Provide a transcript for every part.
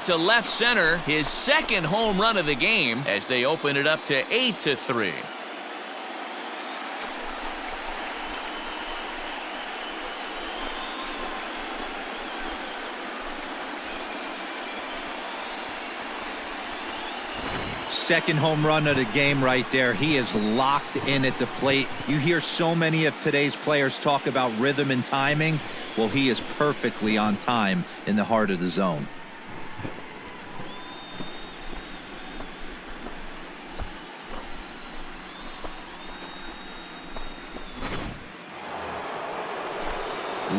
To left center, his second home run of the game as they open it up to 8-3. Second home run of the game right there. He is locked in at the plate. You hear so many of today's players talk about rhythm and timing. Well, he is perfectly on time in the heart of the zone.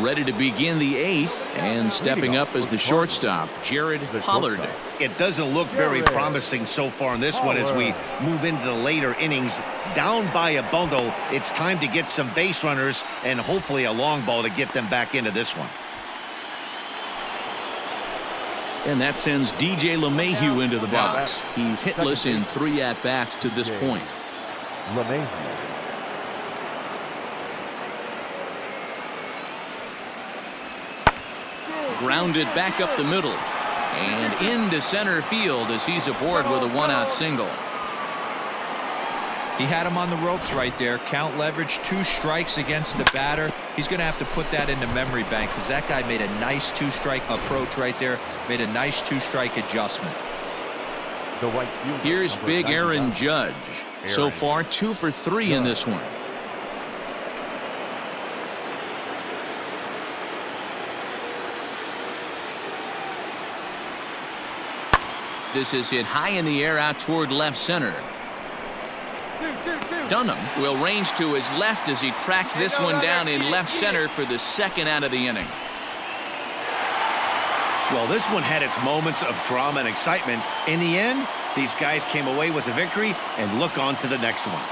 Ready to begin the 8th, and stepping up as the shortstop, Jared Pollard. It doesn't look very promising so far in this one as we move into the later innings. Down by a bundle, it's time to get some base runners and hopefully a long ball to get them back into this one. And that sends DJ LeMahieu into the box. He's hitless in 3 at-bats to this point. LeMahieu. Grounded back up the middle and into center field as he's aboard with a 1-out single. He had him on the ropes right there. Count leverage, 2 strikes against the batter. He's going to have to put that in the memory bank because that guy made a nice 2-strike approach right there. Made a nice 2-strike adjustment. Here's big Aaron Judge. So far 2 for 3 in this one. This is hit high in the air out toward left center. Dunham will range to his left as he tracks this one down in left center for the 2nd out of the inning. Well, this one had its moments of drama and excitement. In the end, these guys came away with the victory and look on to the next one.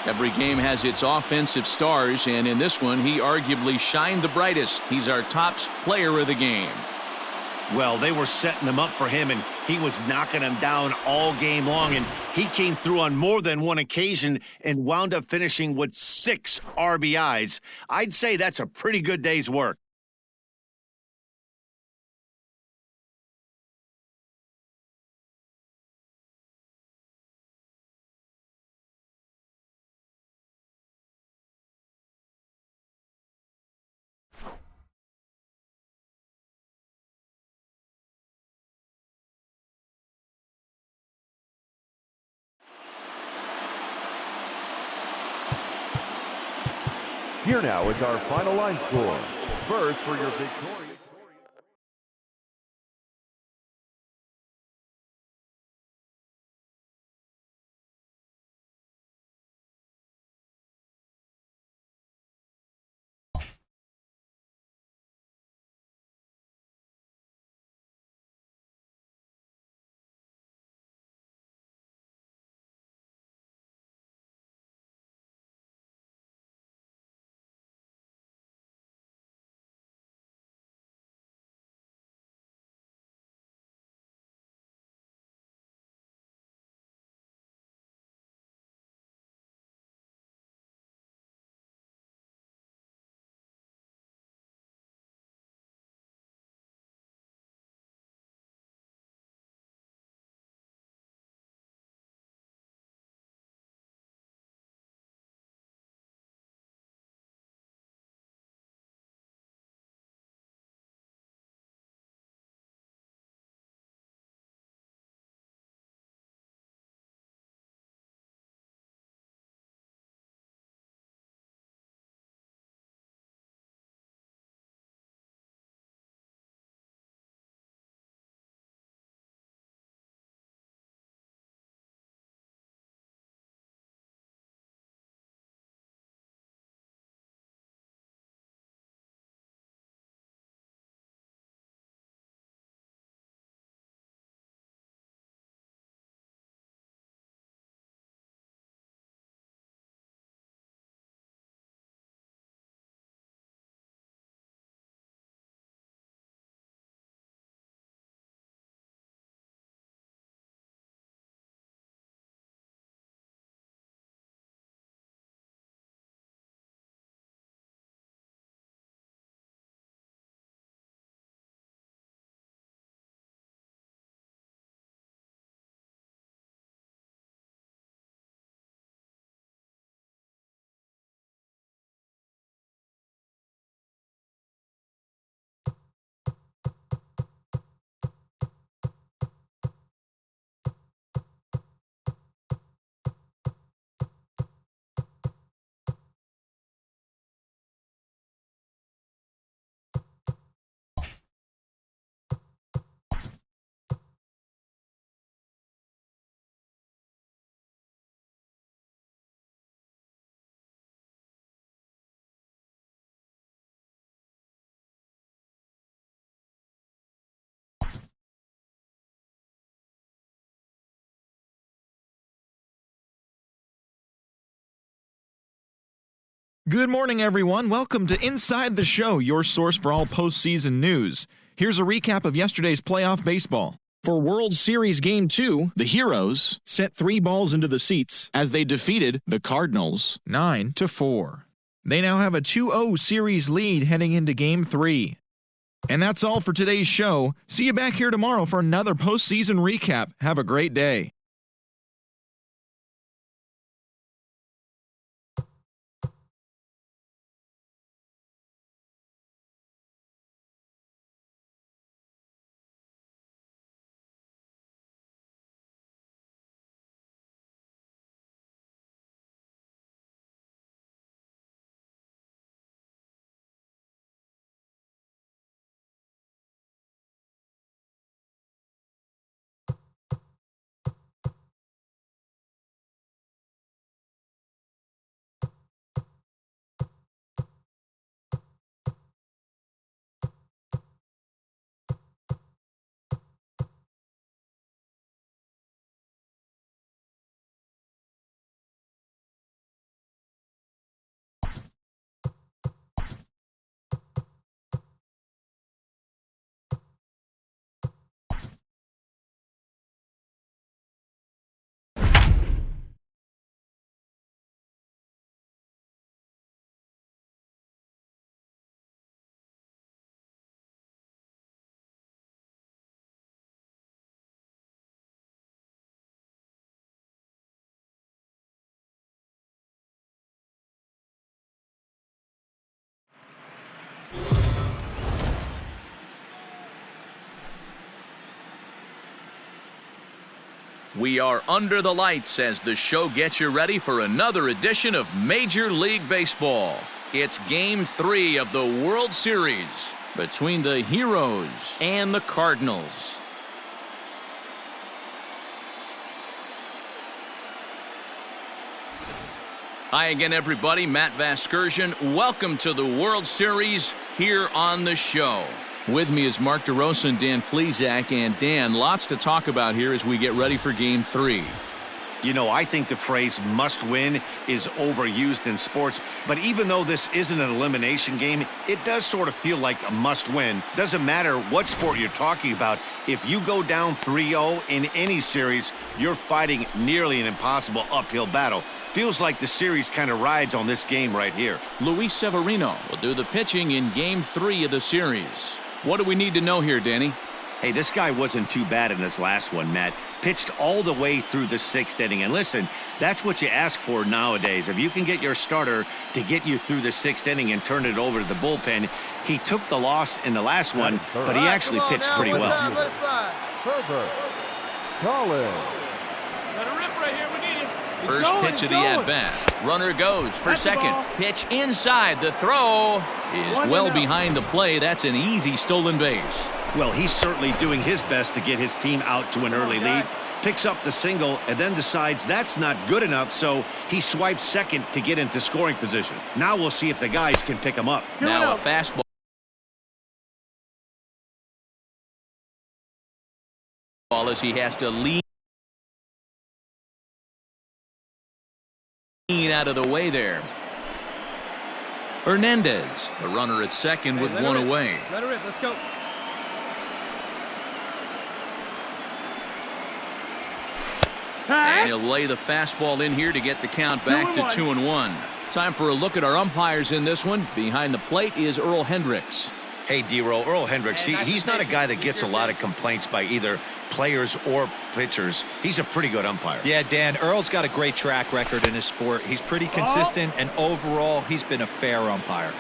Every game has its offensive stars, and in this one, he arguably shined the brightest. He's our top player of the game. Well, they were setting him up for him, and he was knocking him down all game long, and he came through on more than one occasion and wound up finishing with 6 RBIs. I'd say that's a pretty good day's work. Here now is our final line score. Spurs for your victorious. Good morning, everyone. Welcome to Inside the Show, your source for all postseason news. Here's a recap of yesterday's playoff baseball. For World Series Game 2, the Heroes sent 3 balls into the seats as they defeated the Cardinals 9-4. They now have a 2-0 series lead heading into Game 3. And that's all for today's show. See you back here tomorrow for another postseason recap. Have a great day. We are under the lights as the show gets you ready for another edition of Major League Baseball. It's Game 3 of the World Series between the Heroes and the Cardinals. Hi again, everybody. Matt Vasgersian. Welcome to the World Series here on the show. With me is Mark DeRosa and Dan Plesac. And Dan, lots to talk about here as we get ready for Game 3. You know, I think the phrase must win is overused in sports, but even though this isn't an elimination game, it does sort of feel like a must win. Doesn't matter what sport you're talking about. If you go down 3-0 in any series, you're fighting nearly an impossible uphill battle. Feels like the series kind of rides on this game right here. Luis Severino will do the pitching in Game 3 of the series. What do we need to know here, Danny? Hey, this guy wasn't too bad in his last one, Matt. Pitched all the way through the 6th inning. And listen, that's what you ask for nowadays. If you can get your starter to get you through the 6th inning and turn it over to the bullpen. He took the loss in the last one, but he actually pitched pretty well. Let it fly. Herbert Collins. Let it rip right here. We need it. First pitch of the at-bat. Runner goes for second. Pitch inside. The throw is well behind the play. That's an easy stolen base. Well, he's certainly doing his best to get his team out to an early lead. Picks up the single and then decides that's not good enough, so he swipes second to get into scoring position. Now we'll see if the guys can pick him up. Now a fastball as he has to lean out of the way there. Hernandez, the runner at second with one away. Let it rip. Let's go. And he'll lay the fastball in here to get the count back to 2-1. Time for a look at our umpires in this one. Behind the plate is Earl Hendricks. Hey, D-Row, Earl Hendricks, he's not a guy that gets a lot of complaints by either players or pitchers. He's a pretty good umpire. Yeah, Dan, Earl's got a great track record in his sport. He's pretty consistent, and overall, he's been a fair umpire.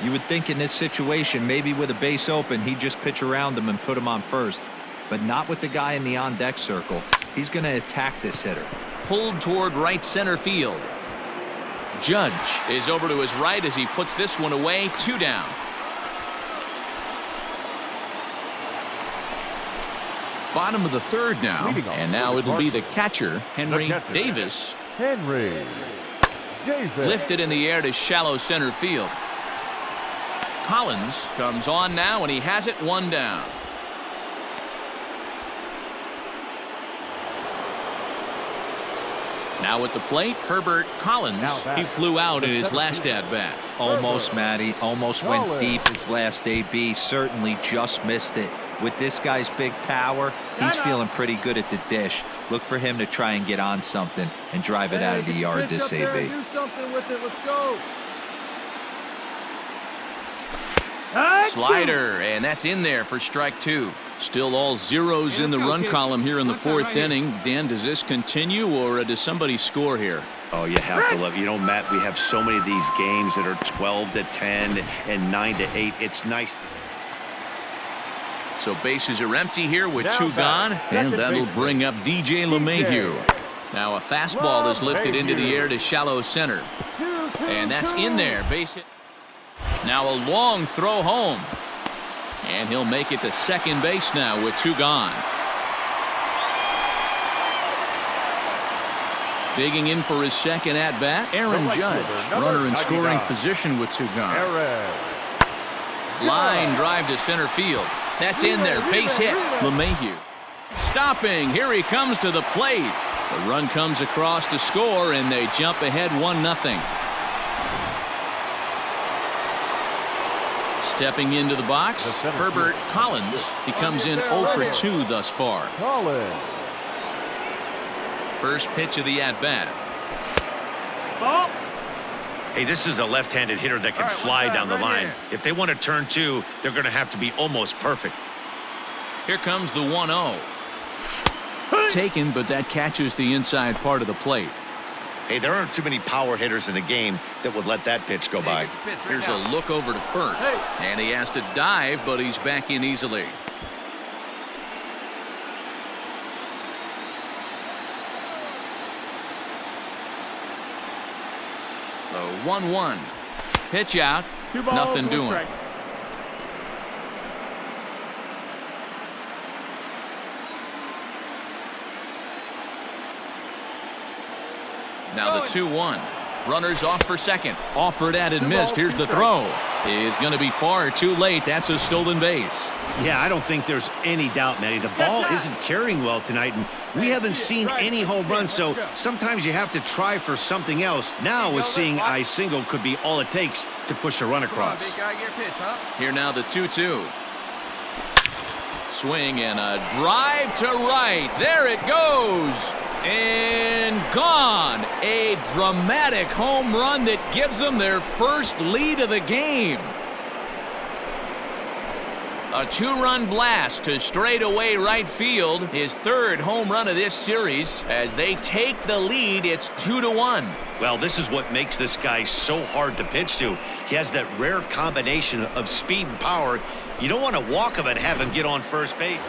You would think in this situation, maybe with a base open, he'd just pitch around him and put him on first. But not with the guy in the on-deck circle. He's going to attack this hitter. Pulled toward right center field. Judge is over to his right as he puts this one away. 2 down. Bottom of the 3rd now, and now it'll be the catcher, Henry Davis. Henry Davis. Lifted in the air to shallow center field. Collins comes on now, and he has it 1 down. Now at the plate, Herbert Collins. He flew out in his last at-bat. Almost, Matty. Almost went deep his last AB. Certainly just missed it. With this guy's big power, he's feeling pretty good at the dish. Look for him to try and get on something and drive it out of the yard this AB. Do something with it. Let's go. Slider, and that's in there for strike 2. Still all zeros in the run column here in the 4th inning. Dan, does this continue, or does somebody score here? Oh, you have to love. You know, Matt, we have so many of these games that are 12-10 and 9-8. It's nice. So bases are empty here with 2 gone, and that'll bring up DJ LeMahieu. Now a fastball is lifted into the air to shallow center, and that's in there. Base hit. Now a long throw home, and he'll make it to second base now with 2 gone. Digging in for his second at-bat, Aaron Judge. Runner in scoring position with 2 gone. Line drive to center field. That's in there. Base hit. LeMahieu stopping. Here he comes to the plate. The run comes across to score, and they jump ahead 1-0. Stepping into the box, Herbert Collins. He comes in 0 for 2 thus far. First pitch of the at-bat. Hey, this is a left-handed hitter that can fly down the line. If they want to turn 2, they're going to have to be almost perfect. Here comes the 1-0. Taken, but that catches the inside part of the plate. Hey, there aren't too many power hitters in the game that would let that pitch go by. Here's a look over to first, and he has to dive, but he's back in easily. The 1-1. Pitch out. Nothing doing. Now the 2-1. Runners off for second. Offered at and missed. Here's the throw. Is going to be far too late. That's a stolen base. Yeah, I don't think there's any doubt, Matty. The ball isn't carrying well tonight, and we haven't seen any home runs, so sometimes you have to try for something else. Now, with seeing I single could be all it takes to push a run across. Here now the 2-2. Swing and a drive to right. There it goes. And gone. A dramatic home run that gives them their first lead of the game. A 2-run blast to straightaway right field. His 3rd home run of this series. As they take the lead, it's 2-1. Well, this is what makes this guy so hard to pitch to. He has that rare combination of speed and power. You don't want to walk him and have him get on first base.